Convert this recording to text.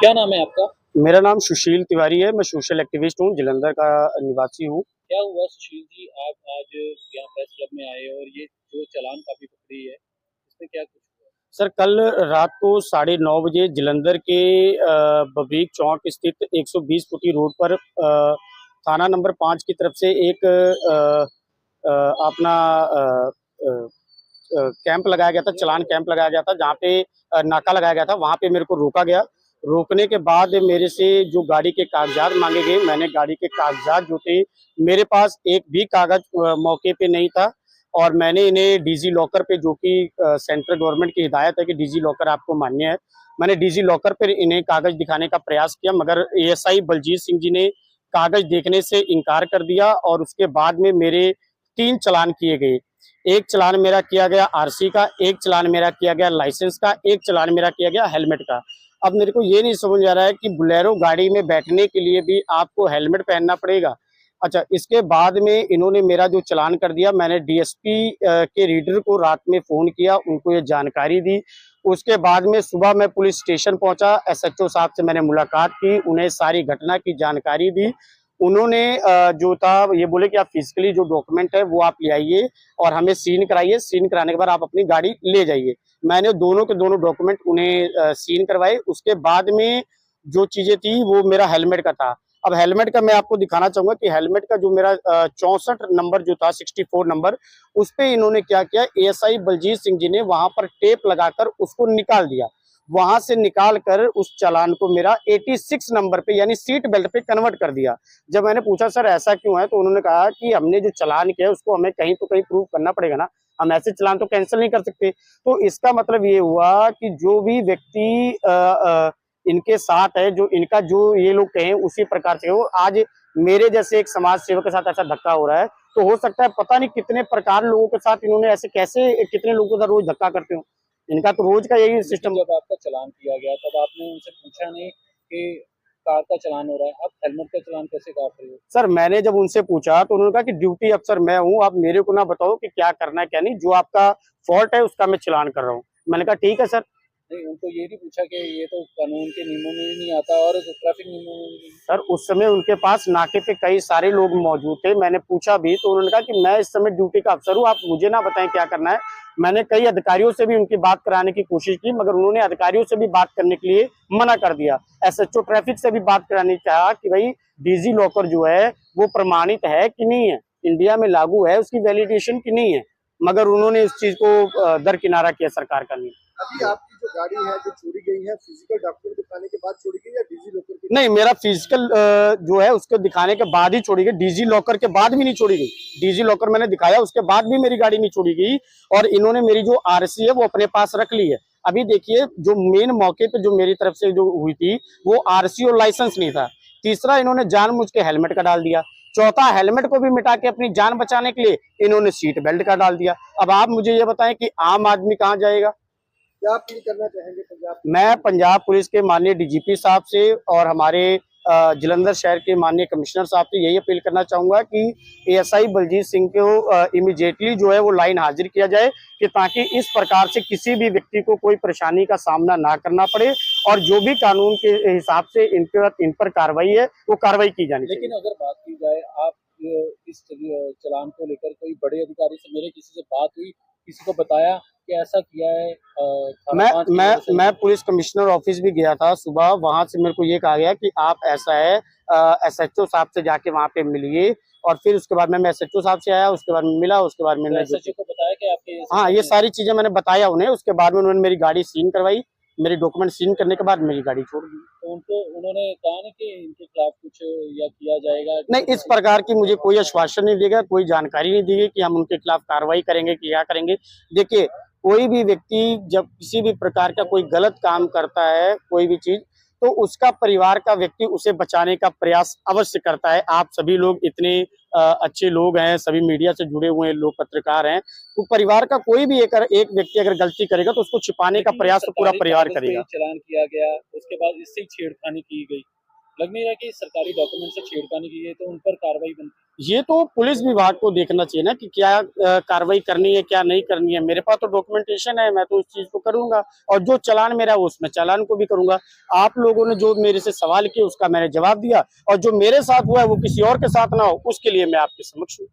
क्या नाम है आपका? मेरा नाम सुशील तिवारी है। मैं सोशल एक्टिविस्ट हूँ, जालंधर का निवासी हूँ। क्या हुआ सुशील जी, आप आज यहाँ प्रेस क्लब में आए और ये जो चालान काफ़ी पकड़ी है, इसमें क्या कुछ हुआ? सर, कल रात को 9:30 बजे जालंधर के बबीक चौक स्थित 120 फुटी रोड पर थाना नंबर 5 की तरफ से एक अपना कैंप लगाया गया था, चालान कैंप लगाया गया था, जहाँ पे नाका लगाया गया था। वहाँ पे मेरे को रोका गया। रोकने के बाद मेरे से जो गाड़ी के कागजात मांगे गए, मैंने गाड़ी के कागजात जो थे, मेरे पास एक भी कागज मौके पे नहीं था। और मैंने इन्हें डिजी लॉकर पे, जो कि सेंट्रल गवर्नमेंट की हिदायत है कि डिजी लॉकर आपको मान्य है, मैंने डिजी लॉकर पर इन्हें कागज दिखाने का प्रयास किया, मगर एएसआई बलजीत सिंह जी ने कागज देखने से इनकार कर दिया। और उसके बाद में मेरे 3 चालान किए गए। एक चालान मेरा किया गया आरसी का, एक चालान मेरा किया गया लाइसेंस का, एक चालान मेरा किया गया हेलमेट का। अब मेरे को ये नहीं समझ आ रहा है कि बोलेरो गाड़ी में बैठने के लिए भी आपको हेलमेट पहनना पड़ेगा। अच्छा, इसके बाद में इन्होंने मेरा जो चालान कर दिया, मैंने डीएसपी के रीडर को रात में फ़ोन किया, उनको ये जानकारी दी। उसके बाद में सुबह मैं पुलिस स्टेशन पहुंचा, एसएचओ साहब से मैंने मुलाकात की, उन्हें सारी घटना की जानकारी दी। उन्होंने जो था ये बोले कि आप फिजिकली जो डॉक्यूमेंट है वो आप ले आइए और हमें सीन कराइए, सीन कराने के बाद आप अपनी गाड़ी ले जाइए। मैंने दोनों के दोनों डॉक्यूमेंट उन्हें सीन करवाए। उसके बाद में जो चीजें थी वो मेरा हेलमेट का था। अब हेलमेट का मैं आपको दिखाना चाहूंगा कि हेलमेट का जो मेरा 64 नंबर जो था, 64 नंबर, उस पे इन्होंने क्या किया, एएसआई बलजीत सिंह जी ने वहां पर टेप लगाकर उसको निकाल दिया। वहां से निकाल कर उस चालान को मेरा 86 नंबर पे यानी सीट बेल्ट पे कन्वर्ट कर दिया। जब मैंने पूछा सर ऐसा क्यों है, तो उन्होंने कहा कि हमने जो चालान किया है उसको हमें कहीं तो कहीं प्रूव करना पड़ेगा ना, हम ऐसे चालान तो कैंसिल नहीं कर सकते। तो इसका मतलब ये हुआ कि जो भी व्यक्ति इनके साथ है, जो इनका जो ये लोग कहें उसी प्रकार से हो। आज मेरे जैसे एक समाज सेवक के साथ ऐसा धक्का हो रहा है, तो हो सकता है पता नहीं कितने प्रकार लोगों के साथ इन्होंने ऐसे कैसे कितने लोगों के साथ रोज धक्का करते हो। इनका तो रोज का यही लेकिन सिस्टम। जब आपका चालान किया गया तब आपने उनसे पूछा नहीं कि कार का चालान हो रहा है, आप हेलमेट का चालान कैसे काट रहे हो? सर, मैंने जब उनसे पूछा तो उन्होंने कहा कि ड्यूटी अफसर मैं हूँ, आप मेरे को ना बताओ कि क्या करना है क्या नहीं, जो आपका फॉल्ट है उसका मैं चालान कर रहा हूँ। मैंने कहा ठीक है सर। नहीं, उनको ये नहीं पूछा कि ये तो कानून के नियमों में भी नहीं आता और ट्रैफिक नियमों में भी नहीं। सर, उस समय उनके पास नाके पे कई सारे लोग मौजूद थे, मैंने पूछा भी तो उन्होंने कहा कि मैं इस समय ड्यूटी का अफसर हूँ, आप मुझे ना बताएं क्या करना है। मैंने कई अधिकारियों से भी उनकी बात कराने की कोशिश की, मगर उन्होंने अधिकारियों से भी बात करने के लिए मना कर दिया। एसएचओ ट्रैफिक से भी बात कराने चाहा कि भाई डिजी लॉकर जो है वो प्रमाणित है कि नहीं है, इंडिया में लागू है, उसकी वैलिडेशन की नहीं है, मगर उन्होंने इस चीज को दरकिनारा किया सरकार का नहीं। अभी आपकी जो गाड़ी है जो चोरी गई है, फिजिकल डॉक्यूमेंट दिखाने के बाद चोरी गई या डिजी लॉकर के? नहीं, मेरा फिजिकल जो है उसको दिखाने के बाद ही छोड़ी गई, डिजी लॉकर के बाद भी नहीं छोड़ी गई। डिजी लॉकर मैंने दिखाया, उसके बाद भी मेरी गाड़ी नहीं छोड़ी गई। और इन्होंने मेरी जो आरसी है वो अपने पास रख ली है। अभी देखिए, जो मेन मौके पे जो मेरी तरफ से जो हुई थी वो आरसी और लाइसेंस नहीं था। तीसरा, इन्होंने जानबूझ के हेलमेट का डाल दिया। चौथा, हेलमेट को भी मिटा के अपनी जान बचाने के लिए इन्होंने सीट बेल्ट का डाल दिया। अब आप मुझे ये बताएं कि आम आदमी कहाँ जाएगा। क्या अपील करना चाहेंगे पंजाब? मैं पंजाब पुलिस के माननीय डीजीपी साहब से और हमारे जालंधर शहर के माननीय कमिश्नर साहब से यही अपील करना चाहूंगा कि एएसआई बलजीत सिंह को इमीडिएटली जो है वो लाइन हाजिर किया जाए, कि ताकि इस प्रकार से किसी भी व्यक्ति को कोई परेशानी का सामना ना करना पड़े, और जो भी कानून के हिसाब से इन पर कार्रवाई है वो कार्रवाई की जानी चाहिए। लेकिन अगर बात की जाए, आप इस चालान को लेकर कोई बड़े अधिकारी से मेरे किसी से बात हुई, किसी को बताया कि ऐसा किया है थाना 5 की वजह से? मैं पुलिस कमिश्नर ऑफिस भी गया था सुबह, वहां से मेरे को ये कहा गया कि आप ऐसा है एसएचओ साहब से जाके वहां पे मिलिए। और फिर उसके बाद मैं एसएचओ साहब से आया, उसके बाद में मिला, उसके बाद तो मैंने एसएचओ को बताया कि आपके हाँ, ये सारी चीजें मैंने बताया उन्हें। उसके बाद में उन्होंने मेरी गाड़ी सीन करवाई, मेरे डॉक्यूमेंट सीन करने के बाद मेरी गाड़ी छोड़ दी। तो उनको उन्होंने कहा नहीं कि इनके खिलाफ कुछ या किया जाएगा? नहीं, इस प्रकार की मुझे कोई आश्वासन नहीं दिया, कोई जानकारी नहीं दी गई कि हम उनके खिलाफ कार्रवाई करेंगे कि क्या करेंगे। देखिए, कोई भी व्यक्ति जब किसी भी प्रकार का कोई गलत काम करता है, कोई भी चीज, तो उसका परिवार का व्यक्ति उसे बचाने का प्रयास अवश्य करता है। आप सभी लोग इतने अच्छे लोग हैं, सभी मीडिया से जुड़े हुए लोग, पत्रकार हैं, तो परिवार का कोई भी एक व्यक्ति अगर गलती करेगा तो उसको छिपाने का प्रयास तो पूरा परिवार करेगा। चालान किया गया, उसके बाद इससे ही छेड़खानी की गई। लग नहीं रहा कि सरकारी डॉक्यूमेंट से छेड़खानी की गई तो उन पर कार्रवाई बनती? ये तो पुलिस विभाग को देखना चाहिए ना कि क्या कार्रवाई करनी है क्या नहीं करनी है। मेरे पास तो डॉक्यूमेंटेशन है, मैं तो इस चीज को करूंगा और जो चालान मेरा है उसमें चालान को भी करूंगा। आप लोगों ने जो मेरे से सवाल किए उसका मैंने जवाब दिया और जो मेरे साथ हुआ है वो किसी और के साथ ना हो उसके लिए मैं आपके समक्ष हूँ।